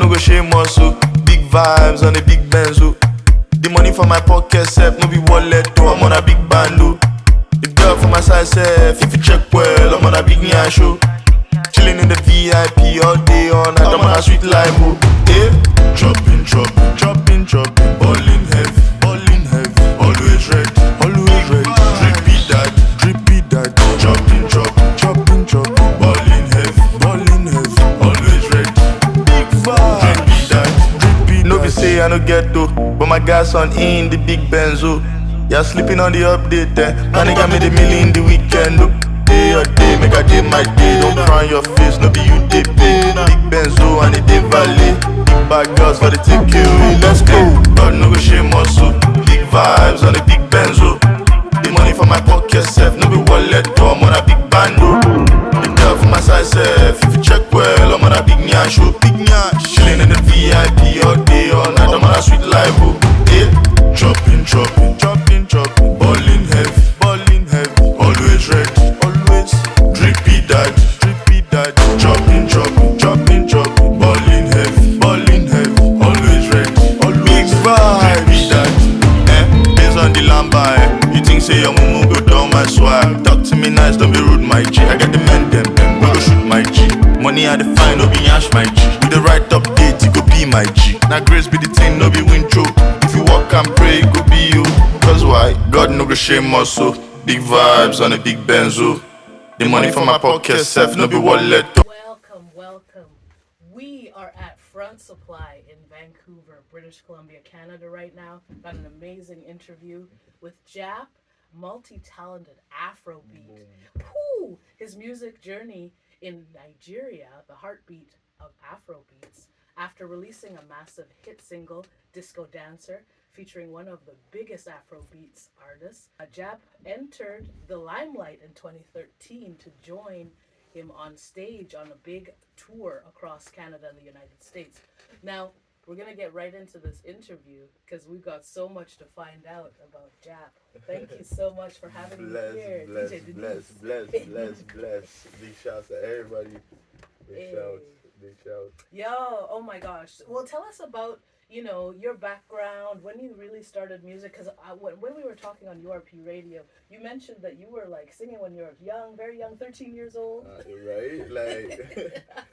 no go shame also. Big vibes on a big benzo. The money for my pocket self, no be wallet though, I'm on a big bando. The girl for my side self, if you check well, I'm on a big nya show. Chilling in the VIP all day, all night, I'm on a sweet life, oh. Yeah. Chopping, chopping, chopping, chopping. Ballin' heavy, always ready, always ready. Drippy that, chopping, chopping, chopping, chopping. Ballin' heavy, always ready. Big vibe, drippy that. No be say I no get to, but my gas on in the big benzo. You're sleeping on the update, my nigga made a million the weekend, oh. Day or day, make a day my day. Don't frown your face, no be you they pay. Big benzo and it they valley. Big bad girls for the takeaway. Let's go. God no go shame also. Big vibes on the big benzo. The money for my pocket self, no be wallet though, I'm on a big bando. The girl for my side self, if you check well, I'm on a big nya show. Big nya, chilling in the VIP all day, all night, I'm on a sweet life, oh. Yeah. Chopping, chopping, chopping, chopping. Ballin' heavy, always ready. Drippy that, chopping, chopping, chopping, chopping. Ballin' heavy, always ready. Big vibe, drippy that. Based on the lamba, you think say your mumu go down my swag? Talk to me nice, don't be rude, my G. I got the men them, we go shoot my G. Money I define, no be yash, my G. With the right update, you go be my G. Now grace be the thing, no be wintro. If you walk and pray, it go be you. Cause why? God no go shame also. Big vibes on a big benzo. The money from my pocket self, no be wallet. Welcome. We are at Front Supply in Vancouver, British Columbia, Canada right now. Got an amazing interview with Jap, multi-talented Afrobeat. Pooh! His music journey in Nigeria, the heartbeat of Afrobeats, after releasing a massive hit single, Disco Dancer, featuring one of the biggest Afrobeats artists. Jap entered the limelight in 2013 to join him on stage on a big tour across Canada and the United States. Now, we're going to get right into this interview because we've got so much to find out about Jap. Thank you so much for having me here. Bless. Big shouts to everybody. Big shout. Yo, oh my gosh. Well, tell us about, your background, when you really started music, because when we were talking on URP radio, you mentioned that you were like singing when you were young, very young, 13 years old. Right? Like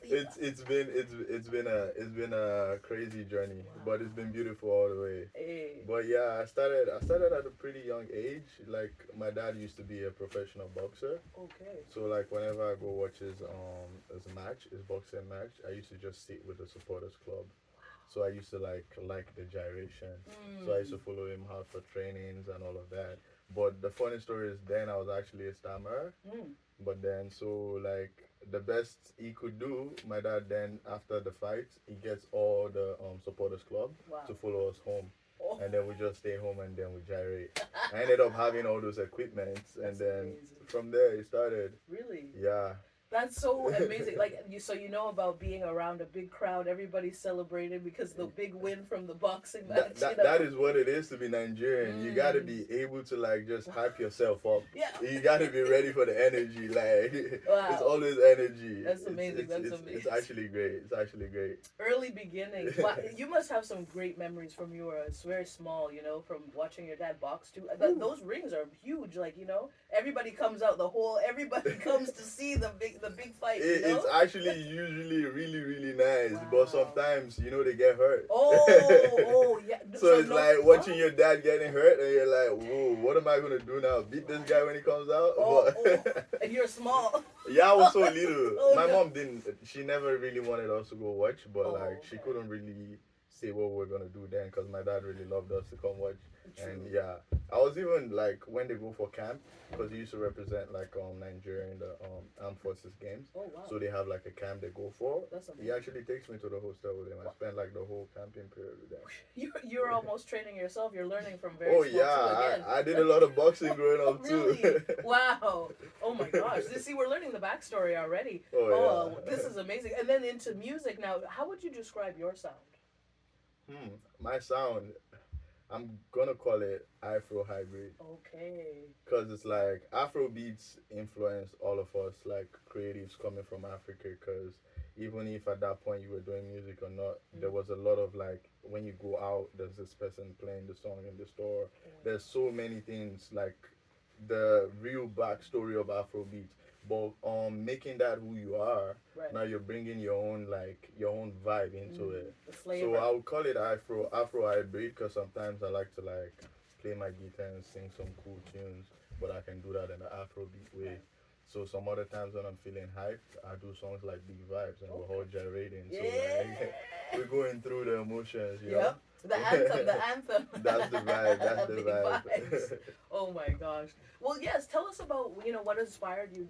it's been a crazy journey, Wow. but it's been beautiful all the way. Hey. But yeah, I started at a pretty young age. Like my dad used to be a professional boxer. Okay. So like whenever I go watch his boxing match, I used to just sit with the supporters club. So I used to like the gyration. So I used to follow him hard for trainings and all of that. But the funny story is then I was actually a stammerer. But then so like the best he could do, my dad then after the fight, he gets all the supporters club to follow us home. Oh. And then we just stay home and then we gyrate. I ended up having all those equipments and then amazing. from there it started. Really? Yeah. That's so amazing. Like so you know about being around a big crowd, everybody's celebrating because the big win from the boxing match. That is what it is to be Nigerian. You gotta be able to like just hype yourself up. Yeah. You gotta be ready for the energy. Like wow. It's always energy. That's amazing. Amazing. It's actually great. Early beginnings. Wow. You must have some great memories from you were very small, from watching your dad box too. Those rings are huge. Like, everybody comes out, everybody comes to see the big fight. It's actually usually really, really nice. Wow. But sometimes, they get hurt. Oh, yeah. So it's like watching your dad getting hurt and you're like, whoa, what am I going to do now? Beat this guy when he comes out? And you're small. Yeah, I was so little. My mom she never really wanted us to go watch, but she couldn't really say what we were going to do then because my dad really loved us to come watch. True. And yeah, I was even like when they go for camp because he used to represent like Nigeria in the armed forces games. Oh wow! So they have like a camp they go for. That's amazing. He actually takes me to the hostel with him. I spent like the whole camping period with them. You're almost training yourself. You're learning from very small yeah, I did a lot of boxing growing up really? too. Wow! Oh my gosh! See, we're learning the backstory already. Oh, yeah. This is amazing. And then into music now. How would you describe your sound? My sound. I'm gonna call it Afro hybrid. Okay. Cause it's like Afro beats influence all of us, like creatives coming from Africa. Cause even if at that point you were doing music or not, there was a lot of like when you go out, there's this person playing the song in the store. There's so many things like the real backstory of Afrobeat. But making that who you are, Right. now you're bringing your own like your own vibe into it. The So flavor. I would call it Afro hybrid because sometimes I like to like play my guitar and sing some cool tunes, but I can do that in the Afrobeat way. Right. So some other times when I'm feeling hyped, I do songs like Big Vibes and we're all Okay. gyrating. So Yeah. like we're going through the emotions, you know. Yep. The anthem, the anthem. That's the vibe. That's the Big vibes. vibe. Oh my gosh. Well, yes. Tell us about what inspired you.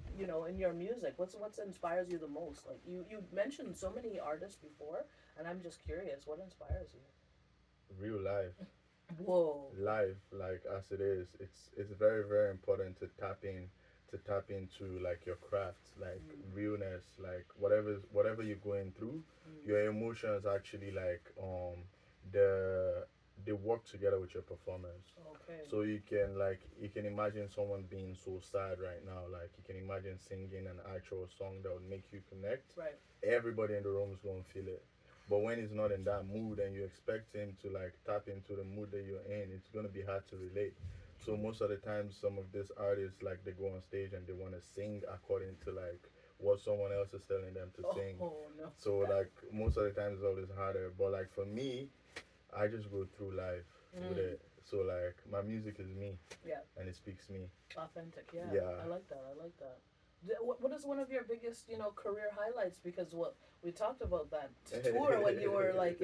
In your music. What's inspires you the most? Like you mentioned so many artists before, and I'm just curious. What inspires you? Real life. Whoa. Life like as it is, it's very very important to tap into like your craft, like realness, like whatever you're going through, your emotions actually like the they work together with your performance. Okay. So you can imagine someone being so sad right now, like you can imagine singing an actual song that would make you connect. Right. Everybody in the room is going to feel it. But when he's not in that mood and you expect him to like tap into the mood that you're in, it's gonna be hard to relate. So most of the time, some of these artists like they go on stage and they want to sing according to like what someone else is telling them to sing. Oh no. So like most of the time it's always harder. But like for me, I just go through life with it. So like my music is me Yeah. and it speaks me. Authentic. Yeah. Yeah. I like that. I like that. What is one of your biggest, career highlights? Because what we talked about that tour when you were like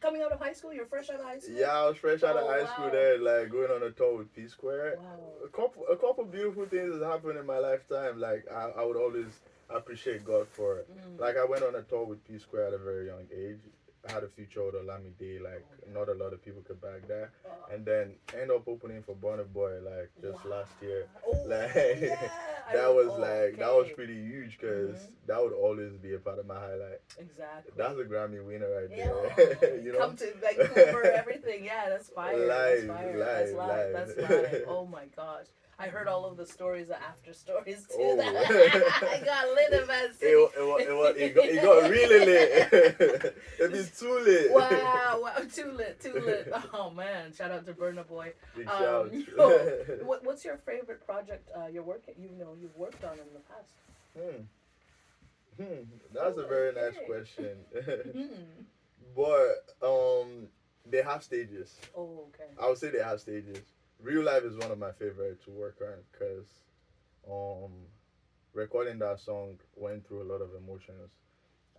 coming out of high school, you're fresh out of high school. Yeah, I was fresh out of Oh, high school wow. there, like going on a tour with P Square. Wow. A couple beautiful things has happened in my lifetime. Like I would always appreciate God for it. Like I went on a tour with P Square at a very young age. I had a feature with Olamide, like not a lot of people could back that. And then end up opening for Burna Boy like just Wow. last year. Oh, Like yeah. that was okay. that was pretty huge because that would always be a part of my highlight. Exactly. That's a Grammy winner right Yeah. there. You know? Come to Vancouver, everything. Yeah, that's fire. That's Live, fire. live, That's live. live. That's live. Oh my gosh. I heard all of the stories, the after stories too. Oh. I got lit in Vancity. It got really lit. It be too lit. Wow, too lit, too lit. Oh man, shout out to Burna Boy. Big shout. What's your favorite project you've worked on in the past? That's a very nice Okay. question. But they have stages. Oh, okay. I would say they have stages. Real Life is one of my favorite to work on because um, recording that song went through a lot of emotions.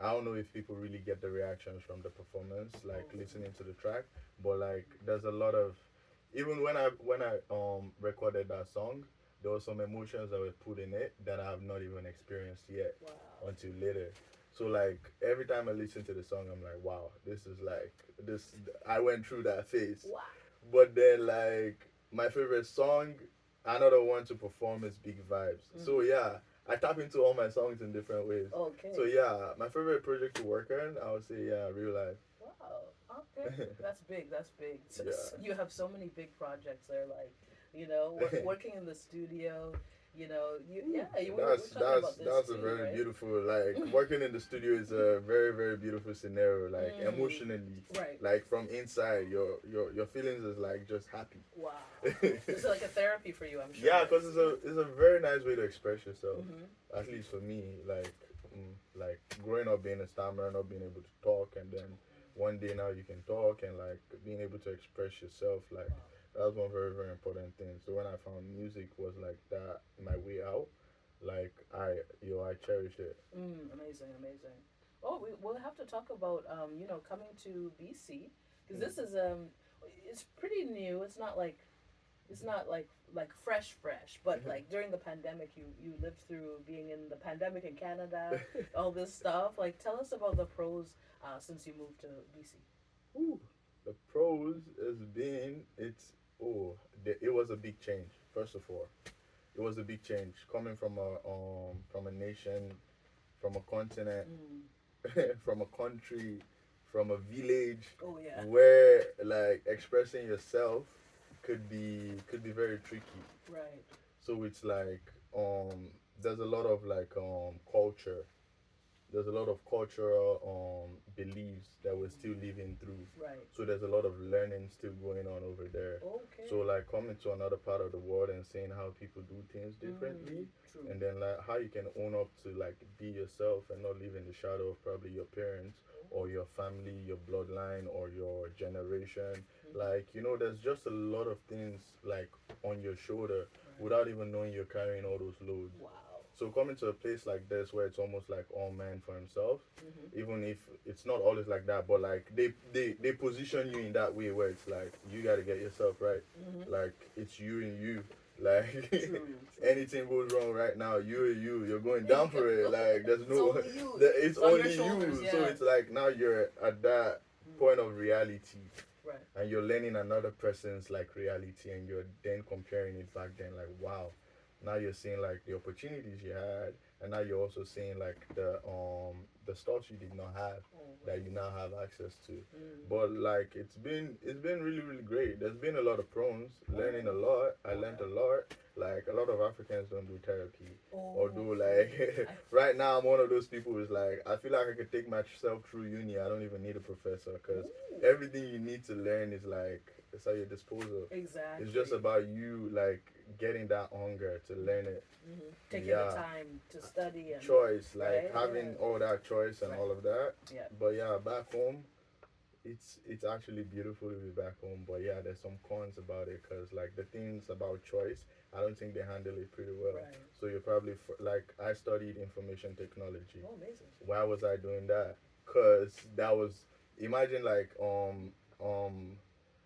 I don't know if people really get the reactions from the performance, like listening to the track, but like there's a lot of even when I recorded that song, there were some emotions that were put in it that I have not even experienced yet Wow. until later. So like every time I listen to the song, I'm like, wow, this is like this. I went through that phase. Wow. But then like my favorite song, another one to perform is Big Vibes. So yeah, I tap into all my songs in different ways. Okay. So yeah, my favorite project to work on, I would say yeah, Real Life. Wow. Okay. That's big. That's big. So, Yeah. you have so many big projects there, like working in the studio. You were That's talking about this that's a too, very right? beautiful like working in the studio is a very very beautiful scenario like emotionally Right. like from inside your feelings is like just happy. Wow. It's like a therapy for you, I'm sure. Yeah, because it's a very nice way to express yourself. Mm-hmm. At least for me, like growing up being a stammerer, not being able to talk, and then one day now you can talk and like being able to express yourself. Like that was one very very important thing. So when I found music was like that my way out, like I cherish it. Amazing, amazing. Oh, we'll have to talk about coming to BC because this is it's pretty new. It's not like fresh, but like during the pandemic, you lived through being in the pandemic in Canada, all this stuff. Like, tell us about the pros since you moved to BC. Ooh, the pros has been it was a big change. First of all, it was a big change coming from a nation, from a continent, from a country, from a village Oh yeah. where like expressing yourself could be very tricky. Right. So it's like there's a lot of like culture there's a lot of cultural beliefs that we're still living through. Right. So there's a lot of learning still going on over there. Okay. So like coming to another part of the world and seeing how people do things differently, True. and then like how you can own up to like be yourself and not live in the shadow of probably your parents or your family, your bloodline or your generation. Like, you know, there's just a lot of things like on your shoulder without even knowing you're carrying all those loads. Wow. So coming to a place like this where it's almost like all man for himself, even if it's not always like that, but like they position you in that way where it's like you gotta get yourself right. Like it's you and you. Like True. anything goes wrong right now, you're going down for it. Like there's no only you. it's It's on your only you. shoulders, So yeah. it's like now you're at that point of reality Right. and you're learning another person's like reality and you're then comparing it back then like wow, now you're seeing like the opportunities you had and now you're also seeing like the stuff you did not have that you now have access to. But like it's been really really great. There's been a lot of pros, learning a lot. I learned a lot. Like a lot of Africans don't do therapy. Although like right now I'm one of those people who's like I feel like I could take myself through uni. I don't even need a professor because everything you need to learn is like it's at your disposal. Exactly. It's just about you like getting that hunger to learn it. Taking yeah. the time to study and Choice, like right? having all that choice and Right. all of that. Yeah. But yeah, back home, it's actually beautiful to be back home. But yeah, there's some cons about it because like the things about choice, I don't think they handle it pretty well. Right. So you're probably like I studied information technology. Oh, amazing. Why was I doing that? Cause that was imagine like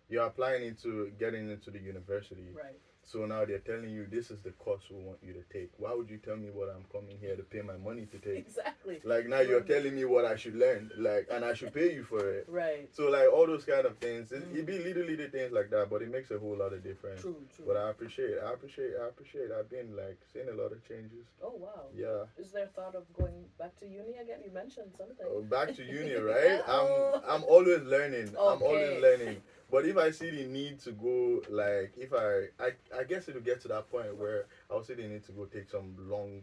you're applying into getting into the university. Right. So now they're telling you this is the course we want you to take. Why would you tell me what I'm coming here to pay my money to take? Exactly. Like now you're telling me what I should learn, like, and I should pay you for it. Right. So like all those kind of things, it be little things like that, but it makes a whole lot of difference. True. But I appreciate. I've been like seeing a lot of changes. Oh wow. Yeah. Is there thought of going back to uni again? You mentioned something. Back to uni, right? Oh. I'm always learning. I'm Okay. always learning. But if I see the need to go, like, if I guess it'll get to that point where I'll see the need to go take some long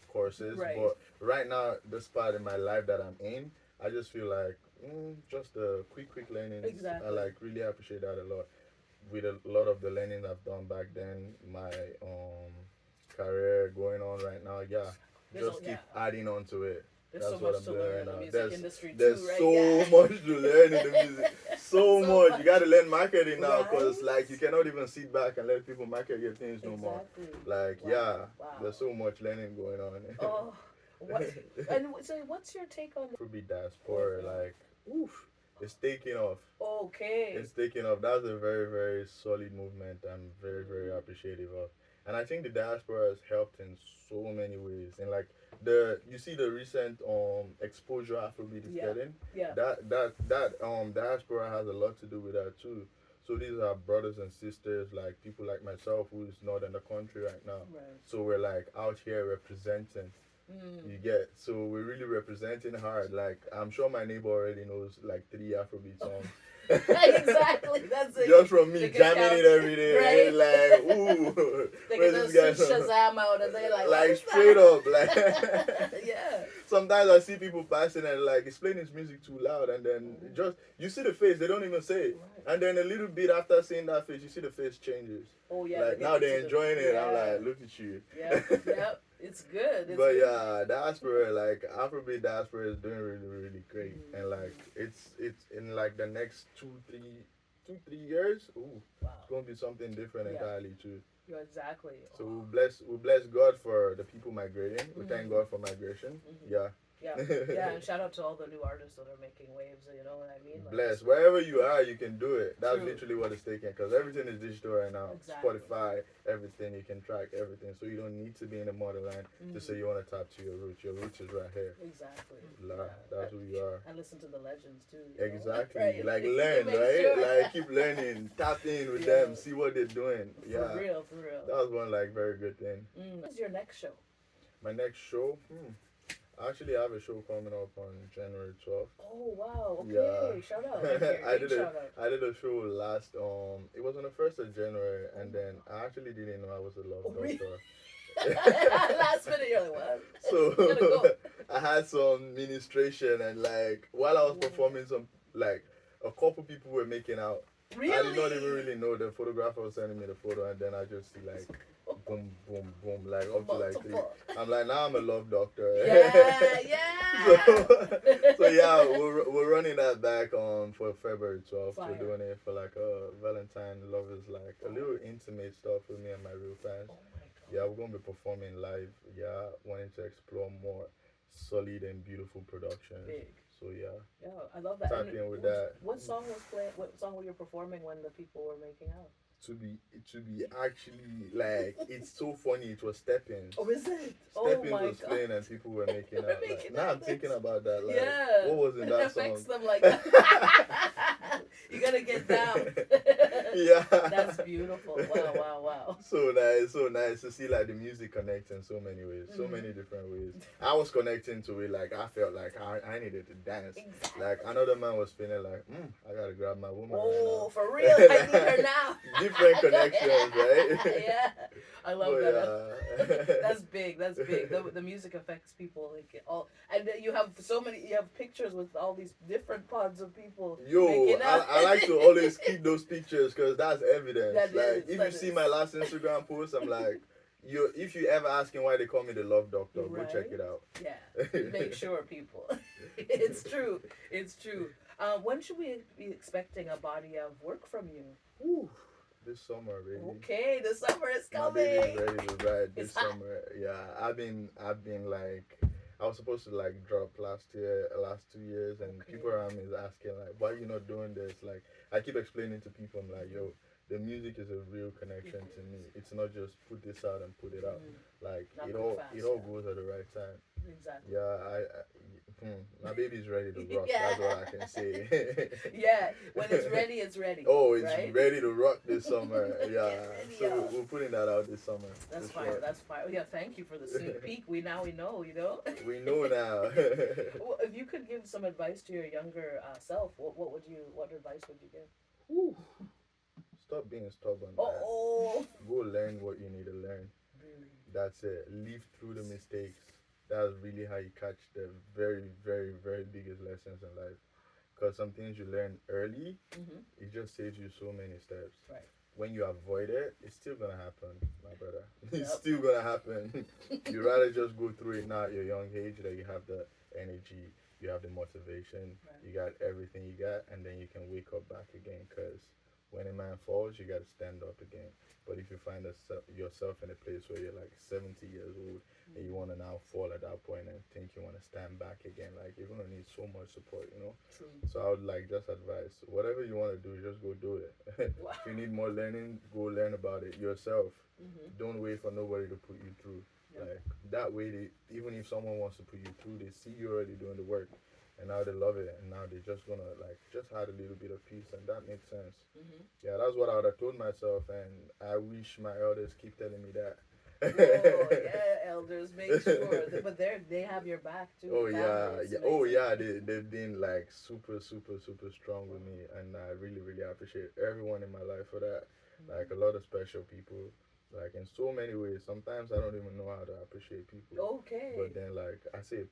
courses. Right. But right now, this part in my life that I'm in, I just feel like just the quick learning. Exactly. I like really appreciate that a lot. With a lot of the learning I've done back then, my career going on right now, yeah, just keep adding on to it. There's That's so what much I'm to doing learn right in the now. music industry There's too, right? so Yeah. much to learn in the music. So So much. You got to learn marketing now because Right? like you cannot even sit back and let people market your things no more. Exactly. Like Wow. yeah, Wow. there's so much learning going on. Oh, so what's your take on? Afrobeat diaspora, like oof, it's taking off. Okay. It's taking off. That's a very very solid movement. I'm very appreciative of, and I think the diaspora has helped in so many ways. And like you see the recent exposure Afrobeat is getting. Yeah. That diaspora has a lot to do with that too. So these are brothers and sisters, like people like myself who's not in the country right now. Right. So we're like out here representing. You get, so we're really representing hard. Like I'm sure my neighbor already knows like 3 Afrobeat songs. Exactly. That's it. Just from me They can jamming count. it every day. Right. And like, ooh, They where's can this just guy? Shazam out and they like. Like "What is straight that?" up, like. Yeah. Sometimes I see people passing and like he's playing his music too loud, and then just you see the face, they don't even say it. Right. And then a little bit after seeing that face, you see the face changes. Oh yeah. Like they now get they're into enjoying it. I'm yeah. like, look at you. Yep. It's good. It's But good. yeah, diaspora, like Afrobeat diaspora is doing really great, and like it's in like the next 2-3 years. Ooh, Wow. it's gonna be something different Yeah. entirely too. You're exactly. So we bless God for the people migrating. We thank God for migration. Yeah. Yeah, and shout out to all the new artists that are making waves. You know what I mean? Like, Bless. Wherever you are, you can do it. That's True. literally what it's taking because everything is digital right now. Exactly. Spotify, everything. You can track everything. So you don't need to be in the motherland to say you want to tap to your roots. Your roots is right here. Exactly. That's who you are. And listen to the legends too. You know? Exactly. Right. Like learn, Make right? sure. Like keep learning. Tap in with them. See what they're doing. Yeah. For real. That was one like very good thing. What's your next show? My next show? I actually have a show coming up on January 12th. Oh wow! Okay, Yeah. shout out. Shout out. I did a show last it was on the 1st of January, and then I actually didn't know I was a love Oh, really? doctor. Last minute, you're like, what? So Gotta go. I had some ministration, and like while I was performing, some like a couple people were making out. Really? I did not even really know. The photographer was sending me the photo, and then I just see like boom, boom, boom, like up to like 3. Multiple. I'm like, now I'm a love doctor. Yeah, yeah. So yeah, we're running that back on for February 12th. Fire. We're doing it for like a Valentine Love is like a little intimate stuff with me and my real fans. Oh my god. Yeah, we're gonna be performing live. Yeah, wanting to explore more solid and beautiful productions. Big. So yeah, Yeah, I love that. tap And in with that. what song was playing? What song were you performing when the people were making out? To be actually like it's so funny. It was Steppins. Oh, is it? Oh Steppins my was god. playing and people were making They were out. Like, making now out. I'm thinking about that. Like, Yeah. what was in It that affects song? them like that. You gotta get down. Yeah. That's beautiful. Wow, wow, wow. So nice to see like the music connects in so many ways, so many different ways. I was connecting to it, like I felt like I needed to dance. Exactly. Like another man was feeling like, I gotta grab my woman Oh, right for real? I need her now. now. Different connections, right? Yeah, I love But, that. That's big. That's big. The music affects people like all, and then you have so many. You have pictures with all these different pods of people. Yo, making out. I like to always keep those pictures because that's evidence. That Like is, if that you see is. my last Instagram post, I'm like, if you ever asking why they call me the love doctor, Right. go check it out. Yeah, make sure people. It's true. It's true. When should we be expecting a body of work from you? Whew, this summer, baby. Okay, the summer is My coming. baby's ready to ride this It's hot. summer. Yeah, I've been like, I was supposed to like drop last 2 years, and Okay. people around me is asking like, why you not doing this? Like, I keep explaining to people, I'm like, yo, the music is a real connection to me. It's not just put this out and put it out. Like Not it put all fast, it all yeah. goes at the right time. Exactly. Yeah, my baby's ready to rock. Yeah. That's what I can say. Yeah, when it's ready, it's ready. Oh, it's right? ready to rock this summer. Yeah, ready, so y'all. we're putting that out this summer. That's for fire. sure. That's fire. Oh, yeah, thank you for the sneak peek. We know, you know. We know now. Well, if you could give some advice to your younger self, what advice would you give? Whew. Stop being stubborn. Man. Oh, Go learn what you need to learn. really? That's it. Live through the mistakes. That's really how you catch the very, very, very biggest lessons in life. Because some things you learn early, it just saves you so many steps. Right. When you avoid it, it's still gonna happen, my brother. It's Yep. still gonna happen. You rather just go through it now at your young age, that you have the energy, you have the motivation, Right. you got everything you got, and then you can wake up back again. Because when a man falls, you gotta stand up again. But if you find yourself in a place where you're like 70 years old and you want to now fall at that point and think you want to stand back again, like you're going to need so much support, you know? True. So I would like just advise whatever you want to do, just go do it. Wow. If you need more learning, go learn about it yourself. Don't wait for nobody to put you through. Yep. Like that way, even if someone wants to put you through, they see you already doing the work. And now they love it, and now they're just gonna like just had a little bit of peace, and that makes sense. Yeah, that's what I would have told myself, and I wish my elders keep telling me that. Oh yeah, elders, make sure. But they have your back too. Oh the yeah, family. It's yeah. Oh amazing. yeah, they've been like super strong with me, and I really appreciate everyone in my life for that. Like a lot of special people, like in so many ways. Sometimes I don't even know how to appreciate people. Okay. But then like I say